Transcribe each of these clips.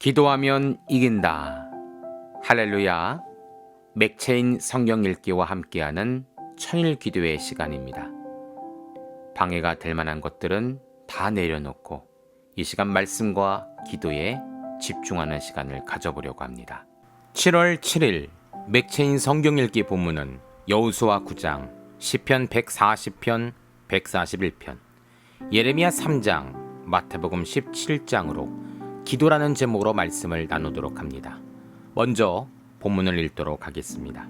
기도하면 이긴다. 할렐루야. 맥체인 성경 읽기와 함께하는 천일 기도의 시간입니다. 방해가 될 만한 것들은 다 내려놓고 이 시간 말씀과 기도에 집중하는 시간을 가져보려고 합니다. 7월 7일 맥체인 성경 읽기 본문은 여호수아 9장, 시편 140편, 141편, 예레미야 3장, 마태복음 17장으로 기도라는 제목으로 말씀을 나누도록 합니다. 먼저 본문을 읽도록 하겠습니다.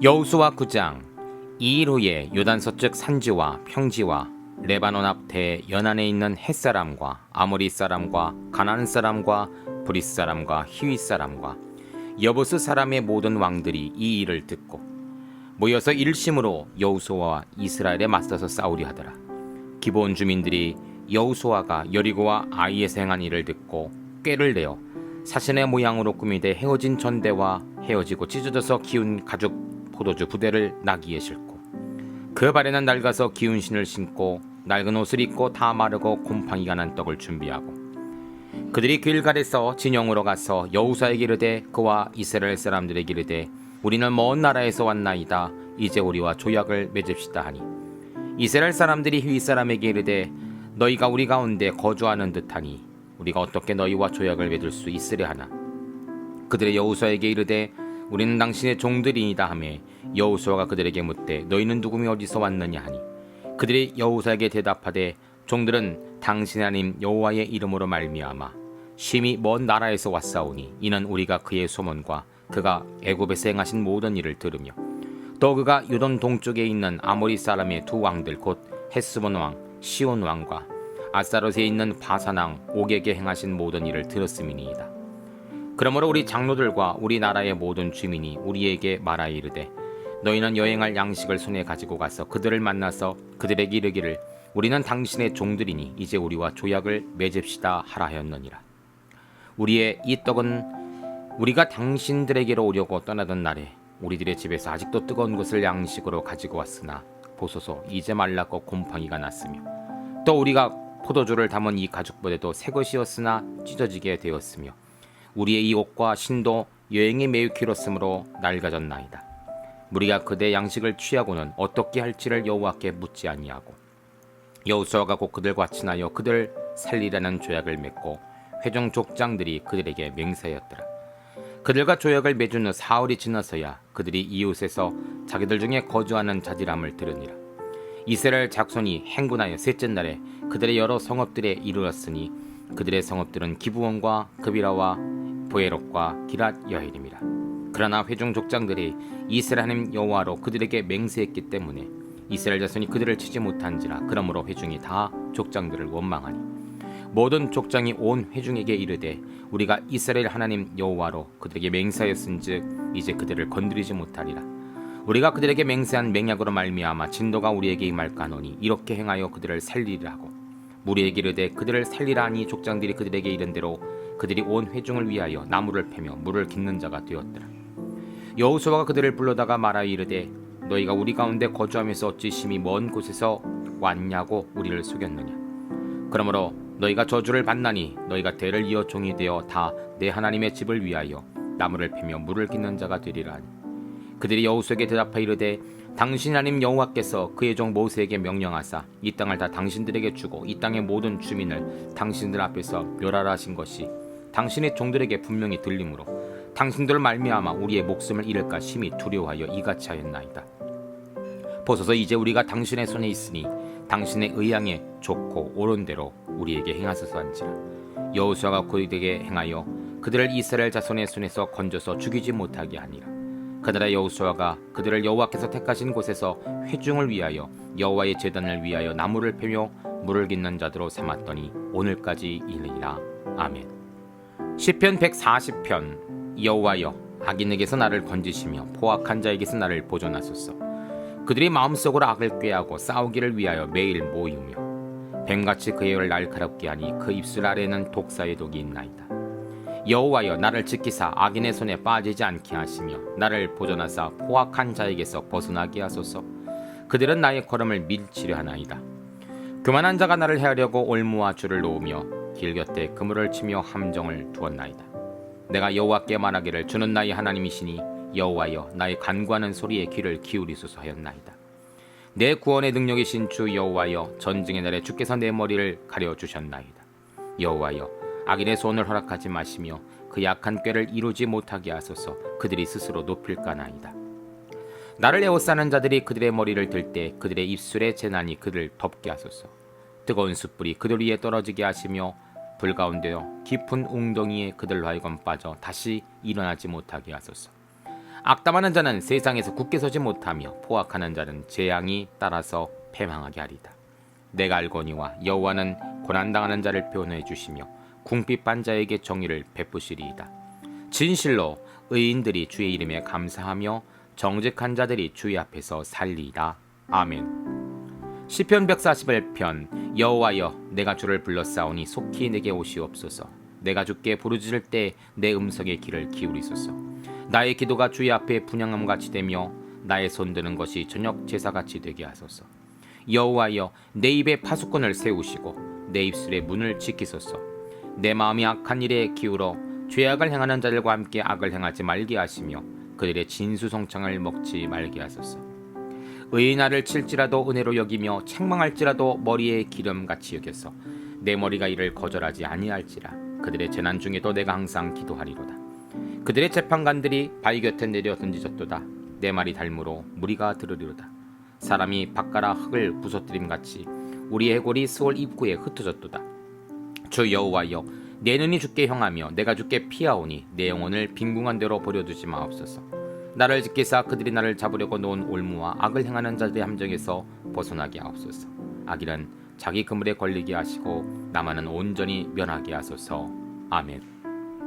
여호수아 9장. 2일 후에 요단 서쪽 산지와 평지와 레바논 앞 대연안에 있는 헷사람과 아모리 사람과 가나안 사람과 브릿 사람과 히윗 사람과 여부스 사람의 모든 왕들이 이 일을 듣고 모여서 일심으로 여호수아와 이스라엘에 맞서서 싸우려 하더라. 기브온 주민들이 여호수아가 여리고와 아이에서 행한 일을 듣고 꾀를 내어 사신의 모양으로 꾸미되 헤어진 전대와 헤어지고 찢어져서 기운 가죽 포도주 부대를 나귀에 싣고 그 발에는 낡아서 기운 신을 신고 낡은 옷을 입고 다 마르고 곰팡이가 난 떡을 준비하고 그들이 길갈에서 진영으로 가서 여호수아에게 이르되 그와 이스라엘 사람들에게 이르되 우리는 먼 나라에서 왔나이다. 이제 우리와 조약을 맺읍시다 하니 이스라엘 사람들이 휘 사람에게 이르되 너희가 우리 가운데 거주하는 듯하니 우리가 어떻게 너희와 조약을 맺을 수 있으려 하나. 그들의 여호수아에게 이르되 우리는 당신의 종들이니이다 하매 여호수아가 그들에게 묻되 너희는 누구며 어디서 왔느냐 하니 그들이 여호수아에게 대답하되 종들은 당신의 하나님 여호와의 이름으로 말미암아 심히 먼 나라에서 왔사오니 이는 우리가 그의 소문과 그가 애굽에서 행하신 모든 일을 들으며 또 그가 유돈 동쪽에 있는 아모리 사람의 두 왕들 곧 헷스본 왕 시온 왕과 아스타롯에 있는 바산 왕 옥에게 행하신 모든 일을 들었음이니이다. 그러므로 우리 장로들과 우리 나라의 모든 주민이 우리에게 말하여 이르되 너희는 여행할 양식을 손에 가지고 가서 그들을 만나서 그들에게 이르기를 우리는 당신의 종들이니 이제 우리와 조약을 맺읍시다 하라 하였느니라. 우리의 이 떡은 우리가 당신들에게로 오려고 떠나던 날에 우리들의 집에서 아직도 뜨거운 것을 양식으로 가지고 왔으나 보소서 이제 말랐고 곰팡이가 났으며 또 우리가 포도주를 담은 이 가죽보다도 새 것이었으나 찢어지게 되었으며 우리의 이 옷과 신도 여행이 매우 길었으므로 낡아졌나이다. 우리가 그대 양식을 취하고는 어떻게 할지를 여호와께 묻지 아니하고 여호수아가 곧 그들과 친하여 그들을 살리라는 조약을 맺고 회중 족장들이 그들에게 맹세하였더라. 그들과 조약을 맺은 후 사흘이 지나서야 그들이 이웃에서 자기들 중에 거주하는 자질함을 들으니라. 이스라엘 작손이 행군하여 셋째 날에 그들의 여러 성읍들에 이르렀으니 그들의 성읍들은 기브온과 그비라와 보에롯과 기랏 여헬임이라. 그러나 회중 족장들이 이스라엘 하나님 여호와로 그들에게 맹세했기 때문에 이스라엘 자손이 그들을 치지 못한지라. 그러므로 회중이 다 족장들을 원망하니 모든 족장이 온 회중에게 이르되 우리가 이스라엘 하나님 여호와로 그들에게 맹세하였은즉 이제 그들을 건드리지 못하리라. 우리가 그들에게 맹세한 맹약으로 말미암아 진도가 우리에게 임할까 하노니 이렇게 행하여 그들을 살리리라 하고 무리에게 이르되 그들을 살리라 하니 족장들이 그들에게 이른 대로 그들이 온 회중을 위하여 나무를 패며 물을 깃는 자가 되었더라. 여호수아가 그들을 불러다가 말하여 이르되 너희가 우리 가운데 거주하면서 어찌 심히 먼 곳에서 왔냐고 우리를 속였느냐. 그러므로 너희가 저주를 받나니 너희가 대를 이어 종이 되어 다 내 하나님의 집을 위하여 나무를 패며 물을 깃는 자가 되리라 하니 그들이 여호수아에게 대답하여 이르되 당신 하나님 여호와께서 그의 종 모세에게 명령하사 이 땅을 다 당신들에게 주고 이 땅의 모든 주민을 당신들 앞에서 멸하라 하신 것이 당신의 종들에게 분명히 들리므로 당신들을 말미암아 우리의 목숨을 잃을까 심히 두려워하여 이같이 하였나이다. 보소서 이제 우리가 당신의 손에 있으니 당신의 의향에 좋고 옳은 대로 우리에게 행하소서 한지라. 여호수아가 그들에게 행하여 그들을 이스라엘 자손의 손에서 건져서 죽이지 못하게 하니라. 그날에 여호수아가 그들을 여호와께서 택하신 곳에서 회중을 위하여 여호와의 제단을 위하여 나무를 패며 물을 깃는 자들로 삼았더니 오늘까지 이르니라. 아멘. 시편 140편. 여호와여 악인에게서 나를 건지시며 포악한 자에게서 나를 보존하소서. 그들이 마음속으로 악을 꾀하고 싸우기를 위하여 매일 모이며 뱀같이 그의 혀를 날카롭게 하니 그 입술 아래에는 독사의 독이 있나이다. 여호와여 나를 지키사 악인의 손에 빠지지 않게 하시며 나를 보존하사 포악한 자에게서 벗어나게 하소서. 그들은 나의 걸음을 밀치려 하나이다. 교만한 자가 나를 해하려고 올무와 줄을 놓으며 길 곁에 그물을 치며 함정을 두었나이다. 내가 여호와께 말하기를 주는 나의 하나님이시니 여호와여 나의 간구하는 소리에 귀를 기울이소서 하였나이다. 내 구원의 능력이신 주 여호와여 전쟁의 날에 주께서 내 머리를 가려주셨나이다. 여호와여 악인의 손을 허락하지 마시며 그 약한 꾀를 이루지 못하게 하소서. 그들이 스스로 높일까나이다. 나를 에워싸는 자들이 그들의 머리를 들 때 그들의 입술의 재난이 그들을 덮게 하소서. 뜨거운 숯불이 그들 위에 떨어지게 하시며 불 가운데요 깊은 웅덩이에 그들로 하여금 빠져 다시 일어나지 못하게 하소서. 악담하는 자는 세상에서 굳게 서지 못하며 포악하는 자는 재앙이 따라서 패망하게 하리다. 내가 알거니와 여호와는 고난당하는 자를 표현해 주시며 궁핍한 자에게 정의를 베푸시리이다. 진실로 의인들이 주의 이름에 감사하며 정직한 자들이 주의 앞에서 살리이다. 아멘. 시편 141편. 여호와여 내가 주를 불렀사오니 속히 내게 오시옵소서. 내가 주께 부르짖을 때 내 음성에 귀를 기울이소서. 나의 기도가 주의 앞에 분향함같이 되며 나의 손드는 것이 저녁 제사같이 되게 하소서. 여호와여 내 입에 파수꾼을 세우시고 내 입술의 문을 지키소서. 내 마음이 악한 일에 기울어 죄악을 행하는 자들과 함께 악을 행하지 말게 하시며 그들의 진수성창을 먹지 말게 하소서. 의의 나를 칠지라도 은혜로 여기며 책망할지라도 머리에 기름같이 여겨서 내 머리가 이를 거절하지 아니할지라. 그들의 재난 중에도 내가 항상 기도하리로다. 그들의 재판관들이 바위 곁에 내려 던지졌도다. 내 말이 닮으로 무리가 들으리로다. 사람이 밭가라 흙을 부서뜨림같이 우리 해골이 스올 입구에 흩어졌도다. 주 여호와여 내 눈이 주께 향하며 내가 주께 피하오니 내 영혼을 빈궁한 대로 버려두지 마옵소서. 나를 지키사 그들이 나를 잡으려고 놓은 올무와 악을 행하는 자들의 함정에서 벗어나게 하옵소서. 악인은 자기 그물에 걸리게 하시고 나만은 온전히 면하게 하소서. 아멘.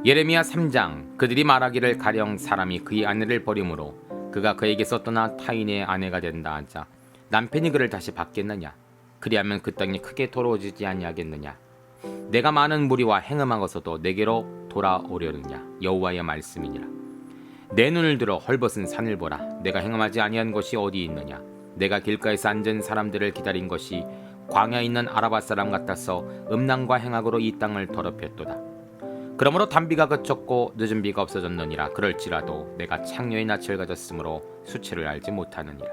예레미야 3장. 그들이 말하기를 가령 사람이 그의 아내를 버림으로 그가 그에게서 떠나 타인의 아내가 된다 하자 남편이 그를 다시 받겠느냐. 그리하면 그 땅이 크게 더러워지지 아니하겠느냐. 내가 많은 무리와 행음하고서도 내게로 돌아오려느냐. 여호와의 말씀이니라. 내 눈을 들어 헐벗은 산을 보라. 내가 행음하지 아니한 것이 어디 있느냐. 내가 길가에서 앉은 사람들을 기다린 것이 광야에 있는 아라바 사람 같아서 음란과 행악으로 이 땅을 더럽혔도다. 그러므로 단비가 그쳤고 늦은 비가 없어졌느니라. 그럴지라도 내가 창녀의 낯을 가졌으므로 수치를 알지 못하느니라.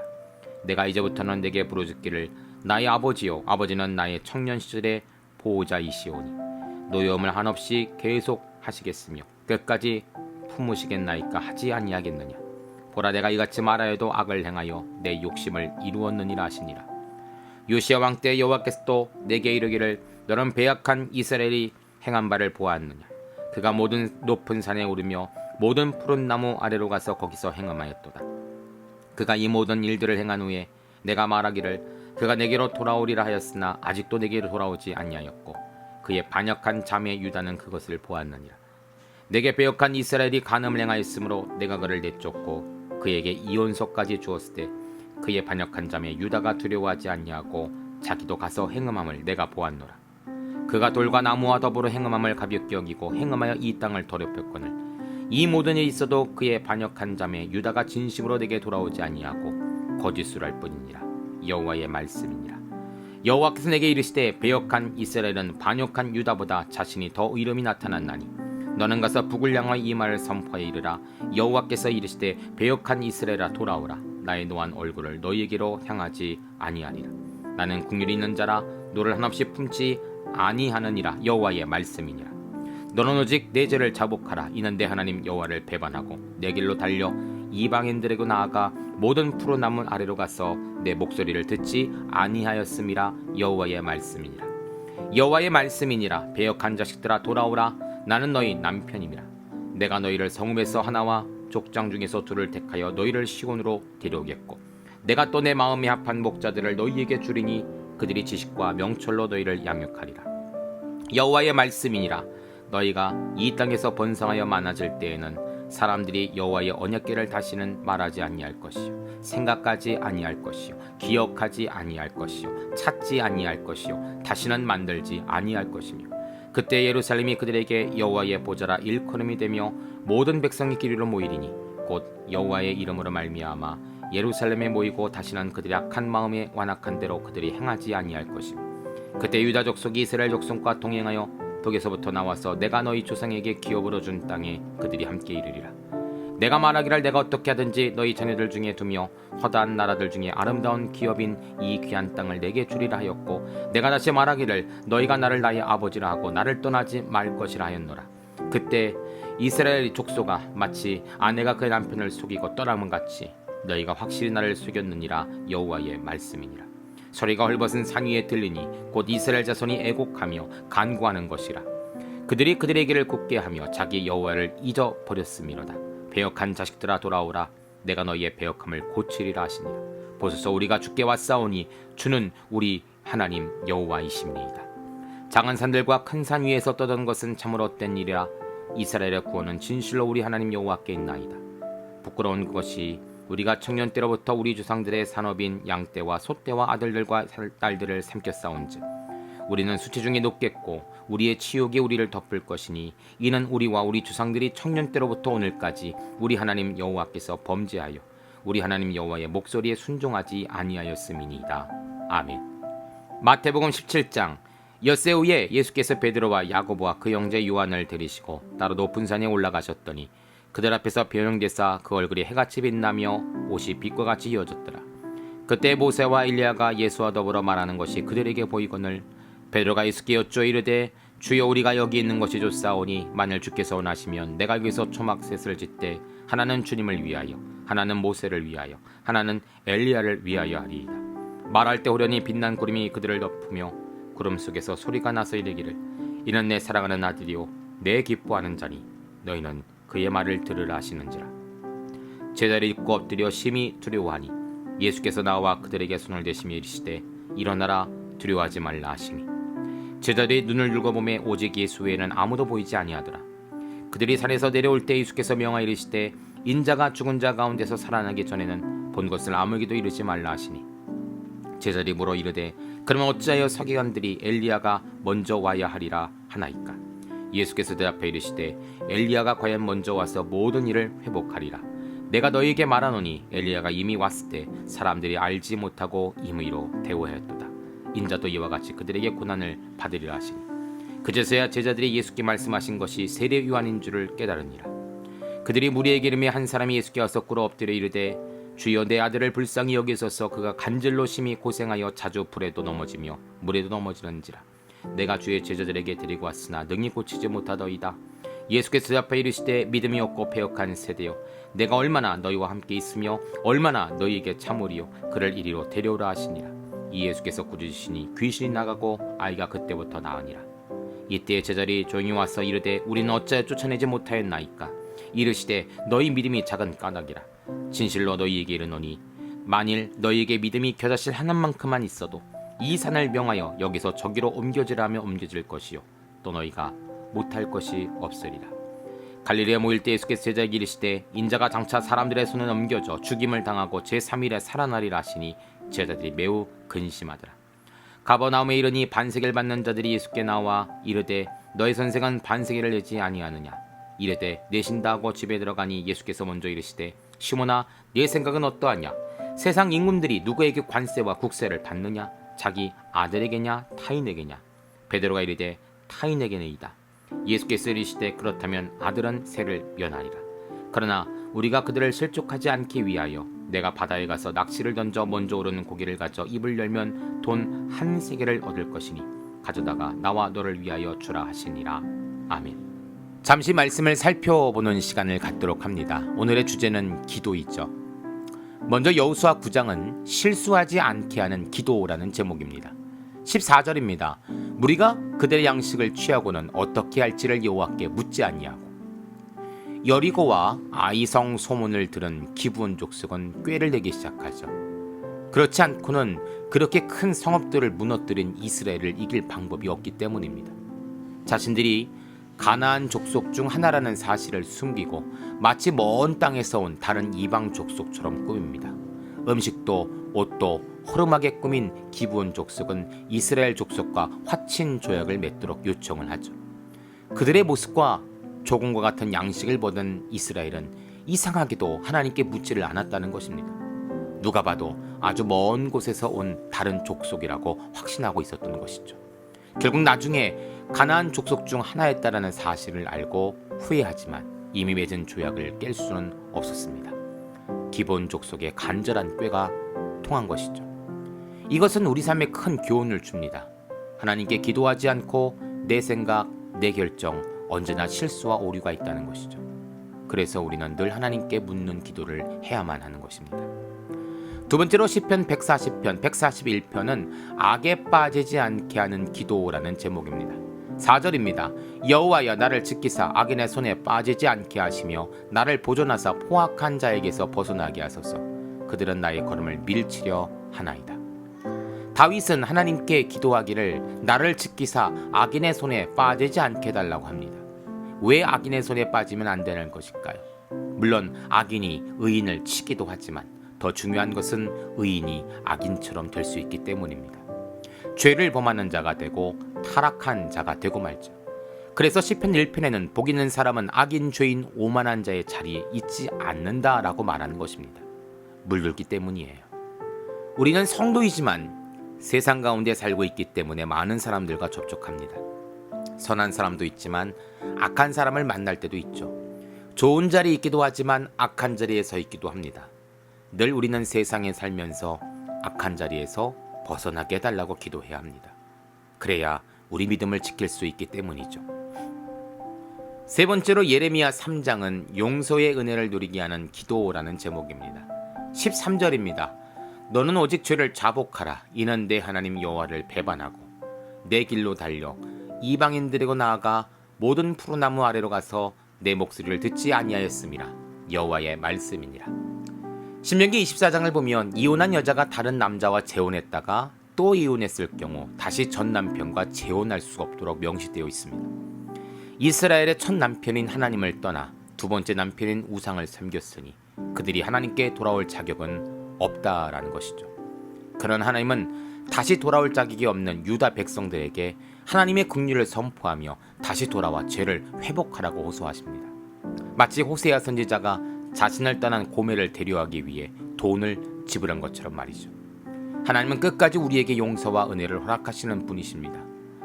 내가 이제부터는 내게 부르짖기를 나의 아버지요 아버지는 나의 청년 시절의 보호자이시오니 노여움을 한없이 계속 하시겠으며 끝까지 품으시겠나이까 하지 아니하겠느냐. 보라 내가 이같이 말하여도 악을 행하여 내 욕심을 이루었느니라 하시니라. 요시야 왕 때 여호와께서도 내게 이르기를 너는 배약한 이스라엘이 행한 바를 보았느냐. 그가 모든 높은 산에 오르며 모든 푸른 나무 아래로 가서 거기서 행음하였도다. 그가 이 모든 일들을 행한 후에 내가 말하기를 그가 내게로 돌아오리라 하였으나 아직도 내게로 돌아오지 아니하였고 그의 반역한 자매 유다는 그것을 보았느니라. 내게 배역한 이스라엘이 간음을 행하였으므로 내가 그를 내쫓고 그에게 이혼서까지 주었을 때 그의 반역한 자매 유다가 두려워하지 아니하고 자기도 가서 행음함을 내가 보았노라. 그가 돌과 나무와 더불어 행음함을 가볍게 여기고 행음하여 이 땅을 더럽혔거늘 이 모든 일이 있어도 그의 반역한 자매 유다가 진심으로 내게 돌아오지 아니하고 거짓으로 할 뿐이니라. 여호와의 말씀이니라. 여호와께서 내게 이르시되 배역한 이스라엘은 반역한 유다보다 자신이 더 의로움이 나타났나니 너는 가서 북을 향하여 이 말을 선포하여 이르라. 여호와께서 이르시되 배역한 이스라엘아 돌아오라. 나의 노한 얼굴을 너희에게로 향하지 아니하리라. 나는 긍휼이 있는 자라 노를 한없이 품지 아니하느니라. 여호와의 말씀이니라. 너는 오직 내 죄를 자복하라. 이는 내 하나님 여호와를 배반하고 내 길로 달려 이방인들에게 나아가 모든 푸른 나무 아래로 가서 내 목소리를 듣지 아니하였음이라. 여호와의 말씀이니라. 여호와의 말씀이니라. 배역한 자식들아 돌아오라. 나는 너희 남편이니라. 내가 너희를 성읍에서 하나와 족장 중에서 둘을 택하여 너희를 시온으로 데려오겠고 내가 또 내 마음에 합한 목자들을 너희에게 주리니 그들이 지식과 명철로 너희를 양육하리라. 여호와의 말씀이니라. 너희가 이 땅에서 번성하여 많아질 때에는 사람들이 여호와의 언약궤를 다시는 말하지 아니할 것이요 생각하지 아니할 것이요 기억하지 아니할 것이요 찾지 아니할 것이요 다시는 만들지 아니할 것이며 그때 예루살렘이 그들에게 여호와의 보좌라 일컬음이 되며 모든 백성이 길이로 모이리니 곧 여호와의 이름으로 말미암아 예루살렘에 모이고 다시는 그들의 악한 마음에 완악한 대로 그들이 행하지 아니할 것이며 그때 유다 족속이 이스라엘 족속과 동행하여 북에서부터 나와서 내가 너희 조상에게 기업으로 준 땅에 그들이 함께 이르리라. 내가 말하기를 내가 어떻게 하든지 너희 자녀들 중에 두며 허다한 나라들 중에 아름다운 기업인 이 귀한 땅을 내게 주리라 하였고, 내가 다시 말하기를 너희가 나를 나의 아버지라 하고 나를 떠나지 말 것이라 하였노라. 그때 이스라엘 족속아, 마치 아내가 그의 남편을 속이고 떠남은 같이 너희가 확실히 나를 속였느니라. 여호와의 말씀이니라. 소리가 헐벗은 산 위에 들리니 곧 이스라엘 자손이 애곡하며 간구하는 것이라. 그들이 그들의 길을 굽게 하며 자기 여호와를 잊어버렸음이로다. 배역한 자식들아 돌아오라. 내가 너희의 배역함을 고치리라 하시니라. 보소서, 우리가 주께 왔사오니 주는 우리 하나님 여호와이심니이다. 작은 산들과 큰 산 위에서 떠도는 것은 참으로 헛된 일이라. 이스라엘의 구원은 진실로 우리 하나님 여호와께 있나이다. 부끄러운 것이 우리가 청년 때로부터 우리 조상들의 산업인 양떼와 소떼와 아들들과 딸들을 삼켰사온즉 우리는 수치 중에 높겠고 우리의 치욕이 우리를 덮을 것이니, 이는 우리와 우리 조상들이 청년 때로부터 오늘까지 우리 하나님 여호와께서 범죄하여 우리 하나님 여호와의 목소리에 순종하지 아니하였음이니이다. 아멘. 마태복음 17장. 엿새 후에 예수께서 베드로와 야고보와 그 형제 요한을 데리시고 따로 높은 산에 올라가셨더니 그들 앞에서 변형되사 그 얼굴이 해같이 빛나며 옷이 빛과 같이 이어졌더라. 그때 모세와 엘리야가 예수와 더불어 말하는 것이 그들에게 보이거늘 베드로가 예수께 여쭈어 이르되, 주여, 우리가 여기 있는 것이 좋사오니 만일 주께서 원하시면 내가 여기서 초막셋을 짓되 하나는 주님을 위하여, 하나는 모세를 위하여, 하나는 엘리야를 위하여 하리이다. 말할 때 호련히 빛난 구름이 그들을 덮으며 구름 속에서 소리가 나서 이르기를, 이는 내 사랑하는 아들이요 내 기뻐하는 자니 너희는 그의 말을 들으라 하시는지라. 제자를 입고 엎드려 심히 두려워하니 예수께서 나와 그들에게 손을 대시며 이르시되, 일어나라, 두려워하지 말라 하시니 제자들이 눈을 들고보매 오직 예수 외에는 아무도 보이지 아니하더라. 그들이 산에서 내려올 때 예수께서 명하여 이르시되, 인자가 죽은 자 가운데서 살아나기 전에는 본 것을 아무에게도 이르지 말라 하시니 제자들이 물어 이르되, 그러면 어찌하여 서기관들이 엘리야가 먼저 와야 하리라 하나이까? 예수께서 대답하여 이르시되, 엘리야가 과연 먼저 와서 모든 일을 회복하리라. 내가 너희에게 말하노니 엘리야가 이미 왔을 때 사람들이 알지 못하고 임의로 대우하였도다. 인자도 이와 같이 그들에게 고난을 받으리라 하시니 그제서야 제자들이 예수께 말씀하신 것이 세례 요한인 줄을 깨달으니라. 그들이 무리에게 이르매 한 사람이 예수께 와서 꿇어 엎드려 이르되, 주여, 내 아들을 불쌍히 여기소서. 그가 간절로 심히 고생하여 자주 불에도 넘어지며 물에도 넘어지는지라. 내가 주의 제자들에게 데리고 왔으나 능히 고치지 못하더이다. 예수께서 대답하여 이르시되, 믿음이 없고 패역한 세대여, 내가 얼마나 너희와 함께 있으며 얼마나 너희에게 참으리요. 그를 이리로 데려오라 하시니라. 이 예수께서 꾸짖으시니 귀신이 나가고 아이가 그때부터 나으니라. 이때 제자들이 조용히 와서 이르되, 우리는 어찌하여 쫓아내지 못하였나이까? 이르시되, 너희 믿음이 작은 까닭이라. 진실로 너희에게 이르노니 만일 너희에게 믿음이 겨자씨 하나만큼만 있어도 이 산을 명하여 여기서 저기로 옮겨지라 하면 옮겨질 것이요 또 너희가 못할 것이 없으리라. 갈릴리에 모일 때 예수께서 제자에게 이르시되, 인자가 장차 사람들의 손에 넘겨져 죽임을 당하고 제3일에 살아나리라 하시니 제자들이 매우 근심하더라. 가버나움에 이르니 반세계를 받는 자들이 예수께 나와 이르되, 너희 선생은 반세계를 내지 아니하느냐? 이르되, 내신다 하고 집에 들어가니 예수께서 먼저 이르시되, 시몬아, 네 생각은 어떠하냐? 세상 임금들이 누구에게 관세와 국세를 받느냐? 자기 아들에게냐 타인에게냐? 베드로가 이르되, 타인에게니이다. 예수께서 이르시되, 그렇다면 아들은 세를 면하리라. 그러나 우리가 그들을 실족하지 않기 위하여 내가 바다에 가서 낚시를 던져 먼저 오르는 고기를 가져 입을 열면 돈 1세겔을 얻을 것이니 가져다가 나와 너를 위하여 주라 하시니라. 아멘. 잠시 말씀을 살펴보는 시간을 갖도록 합니다. 오늘의 주제는 기도이죠. 먼저 여호수아 9장은 실수하지 않게 하는 기도라는 제목입니다. 14절입니다. 무리가 그들의 양식을 취하고는 어떻게 할지를 여호와께 묻지 아니하고. 여리고와 아이성 소문을 들은 기브온 족속은 꾀를 내기 시작하죠. 그렇지 않고는 그렇게 큰 성읍들을 무너뜨린 이스라엘을 이길 방법이 없기 때문입니다. 자신들이 가나안 족속 중 하나라는 사실을 숨기고 마치 먼 땅에서 온 다른 이방 족속처럼 꾸밉니다. 음식도 옷도 허름하게 꾸민 기브온 족속은 이스라엘 족속과 화친 조약을 맺도록 요청을 하죠. 그들의 모습과 조금과 같은 양식을 보던 이스라엘은 이상하게도 하나님께 묻지를 않았다는 것입니다. 누가 봐도 아주 먼 곳에서 온 다른 족속이라고 확신하고 있었던 것이죠. 결국 나중에 가나안 족속 중 하나였다라는 사실을 알고 후회하지만 이미 맺은 조약을 깰 수는 없었습니다. 기본 족속의 간절한 꾀가 통한 것이죠. 이것은 우리 삶에 큰 교훈을 줍니다. 하나님께 기도하지 않고 내 생각, 내 결정, 언제나 실수와 오류가 있다는 것이죠. 그래서 우리는 늘 하나님께 묻는 기도를 해야만 하는 것입니다. 두 번째로 시편 140편, 141편은 악에 빠지지 않게 하는 기도라는 제목입니다. 4절입니다. 여호와여 나를 지키사 악인의 손에 빠지지 않게 하시며 나를 보존하사 포악한 자에게서 벗어나게 하소서. 그들은 나의 걸음을 밀치려 하나이다. 다윗은 하나님께 기도하기를 나를 지키사 악인의 손에 빠지지 않게 해달라고 합니다. 왜 악인의 손에 빠지면 안 되는 것일까요? 물론 악인이 의인을 치기도 하지만 더 중요한 것은 의인이 악인처럼 될 수 있기 때문입니다. 죄를 범하는 자가 되고 타락한 자가 되고 말죠. 그래서 시편 1편에는 복 있는 사람은 악인 죄인 오만한 자의 자리에 있지 않는다라고 말하는 것입니다. 물들기 때문이에요. 우리는 성도이지만 세상 가운데 살고 있기 때문에 많은 사람들과 접촉합니다. 선한 사람도 있지만 악한 사람을 만날 때도 있죠. 좋은 자리에 있기도 하지만 악한 자리에 서 있기도 합니다. 늘 우리는 세상에 살면서 악한 자리에서 벗어나게 해달라고 기도해야 합니다. 그래야 우리 믿음을 지킬 수 있기 때문이죠. 세 번째로 예레미야 3장은 용서의 은혜를 누리게 하는 기도라는 제목입니다. 13절입니다. 너는 오직 죄를 자복하라. 이는 내 하나님 여호와를 배반하고 내 길로 달려 이방인들에게 나아가 모든 푸르나무 아래로 가서 내 목소리를 듣지 아니하였음이라. 여호와의 말씀이니라. 신명기 24장을 보면 이혼한 여자가 다른 남자와 재혼했다가 또 이혼했을 경우 다시 전 남편과 재혼할 수 없도록 명시되어 있습니다. 이스라엘의 첫 남편인 하나님을 떠나 두 번째 남편인 우상을 섬겼으니 그들이 하나님께 돌아올 자격은 없다라는 것이죠. 그런 하나님은 다시 돌아올 자격이 없는 유다 백성들에게 하나님의 긍휼을 선포하며 다시 돌아와 죄를 회복하라고 호소하십니다. 마치 호세아 선지자가 자신을 떠난 고멜을 데려가기 위해 돈을 지불한 것처럼 말이죠. 하나님은 끝까지 우리에게 용서와 은혜를 허락하시는 분이십니다.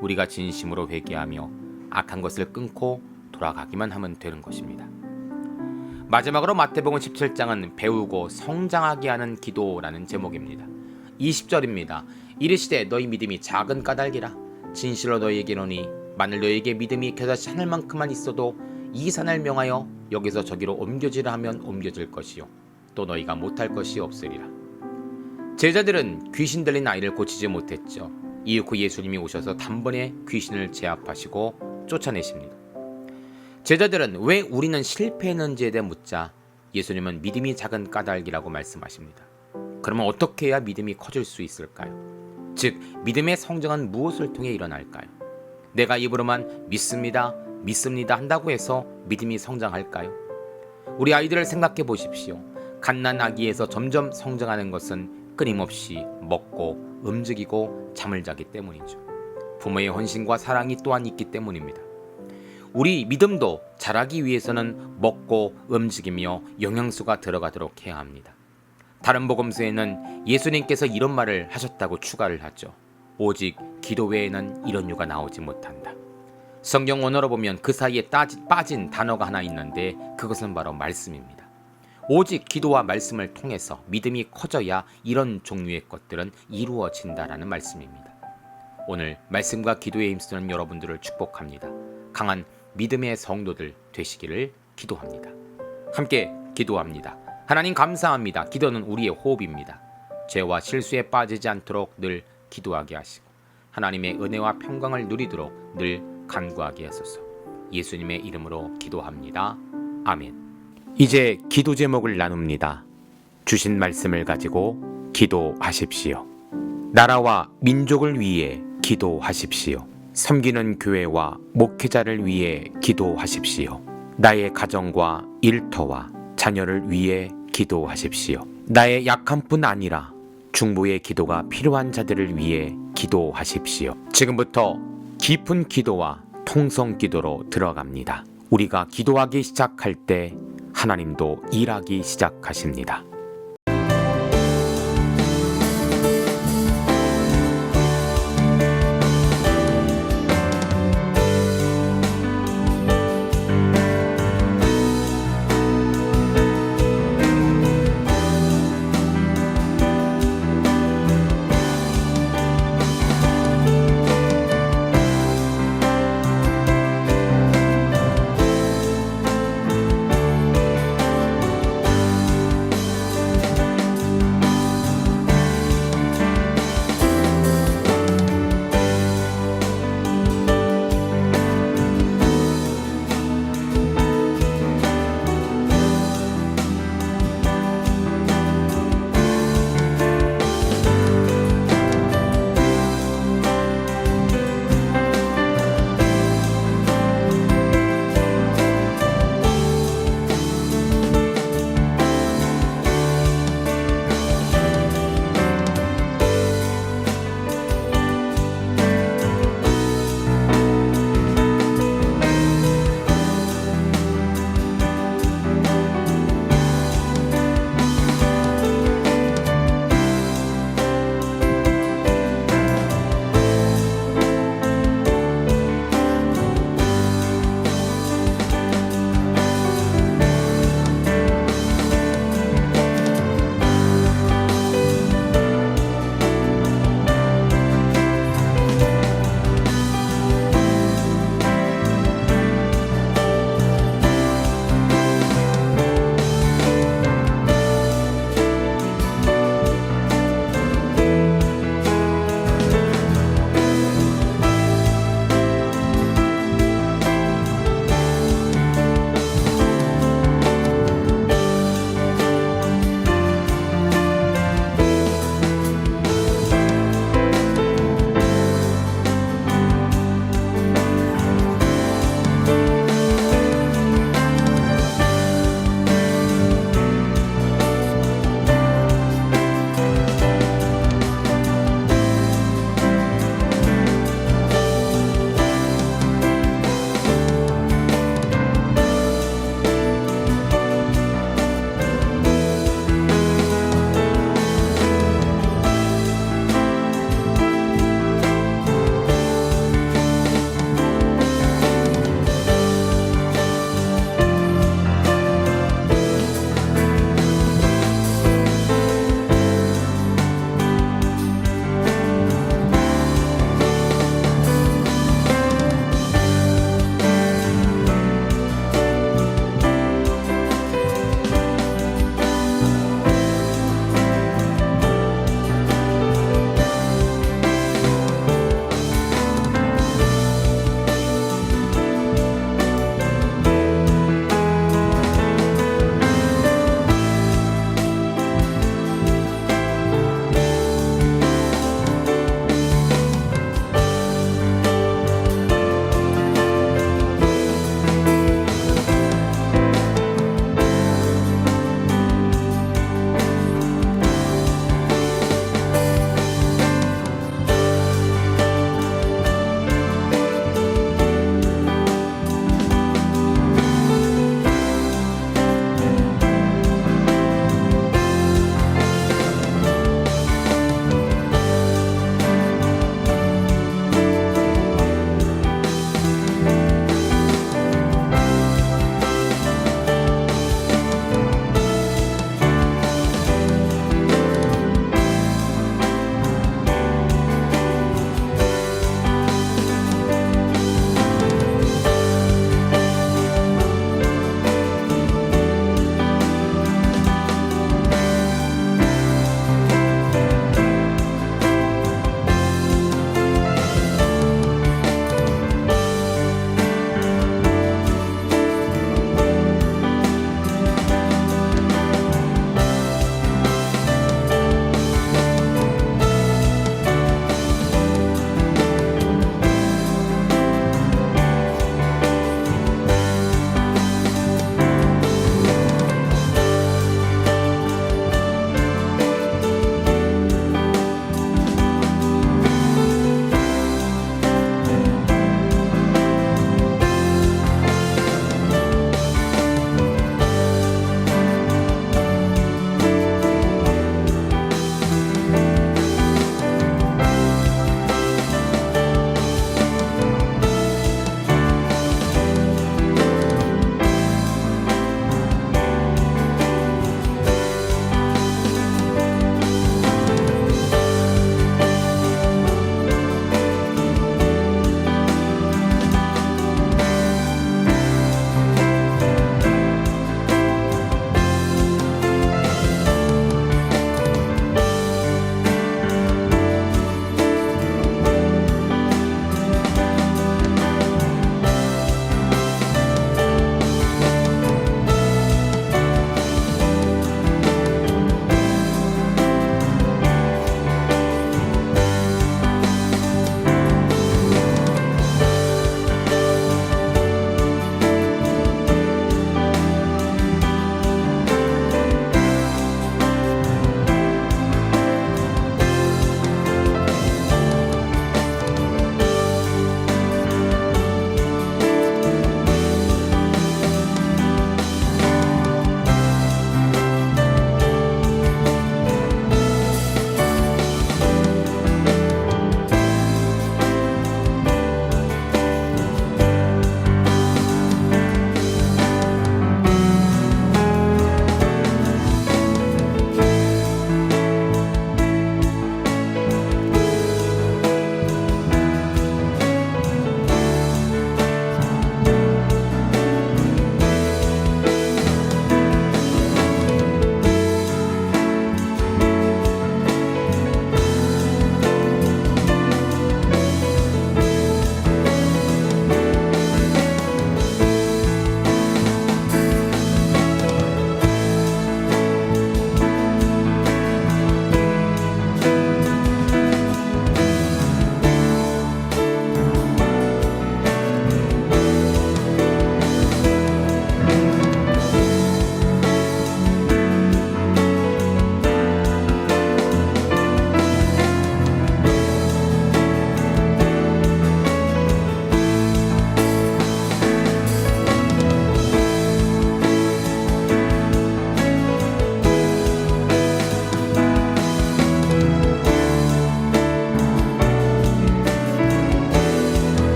우리가 진심으로 회개하며 악한 것을 끊고 돌아가기만 하면 되는 것입니다. 마지막으로 마태복음 17장은 배우고 성장하게 하는 기도라는 제목입니다. 20절입니다. 이르시되 너희 믿음이 작은 까닭이라. 진실로 너희에게 이르노니 만일 너희에게 믿음이 겨자씨 하늘만큼만 있어도 이 산을 명하여 여기서 저기로 옮겨지라 하면 옮겨질 것이요 또 너희가 못할 것이 없으리라. 제자들은 귀신 들린 아이를 고치지 못했죠. 이후 예수님이 오셔서 단번에 귀신을 제압하시고 쫓아내십니다. 제자들은 왜 우리는 실패했는지에 대해 묻자 예수님은 믿음이 작은 까닭이라고 말씀하십니다. 그러면 어떻게 해야 믿음이 커질 수 있을까요? 즉 믿음의 성장은 무엇을 통해 일어날까요? 내가 입으로만 믿습니다 한다고 해서 믿음이 성장할까요? 우리 아이들을 생각해 보십시오. 갓난 아기에서 점점 성장하는 것은 끊임없이 먹고 움직이고 잠을 자기 때문이죠. 부모의 헌신과 사랑이 또한 있기 때문입니다. 우리 믿음도 자라기 위해서는 먹고 움직이며 영양소가 들어가도록 해야 합니다. 다른 복음서에는 예수님께서 이런 말을 하셨다고 추가를 하죠. 오직 기도 외에는 이런 유가 나오지 못한다. 성경 원어로 보면 그 사이에 빠진 단어가 하나 있는데 그것은 바로 말씀입니다. 오직 기도와 말씀을 통해서 믿음이 커져야 이런 종류의 것들은 이루어진다라는 말씀입니다. 오늘 말씀과 기도에 힘쓰는 여러분들을 축복합니다. 강한 믿음의 성도들 되시기를 기도합니다. 함께 기도합니다. 하나님 감사합니다. 기도는 우리의 호흡입니다. 죄와 실수에 빠지지 않도록 늘 기도하게 하시고 하나님의 은혜와 평강을 누리도록 늘 간구하게 하소서. 예수님의 이름으로 기도합니다. 아멘. 이제 기도 제목을 나눕니다. 주신 말씀을 가지고 기도하십시오. 나라와 민족을 위해 기도하십시오. 섬기는 교회와 목회자를 위해 기도하십시오. 나의 가정과 일터와 자녀를 위해 기도하십시오. 나의 약한 뿐 아니라 중보의 기도가 필요한 자들을 위해 기도하십시오. 지금부터 깊은 기도와 통성 기도로 들어갑니다. 우리가 기도하기 시작할 때 하나님도 일하기 시작하십니다.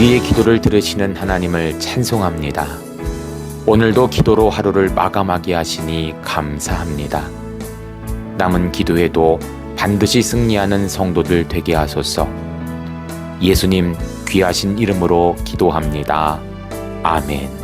우리의 기도를 들으시는 하나님을 찬송합니다. 오늘도 기도로 하루를 마감하게 하시니 감사합니다. 남은 기도에도 반드시 승리하는 성도들 되게 하소서. 예수님 귀하신 이름으로 기도합니다. 아멘.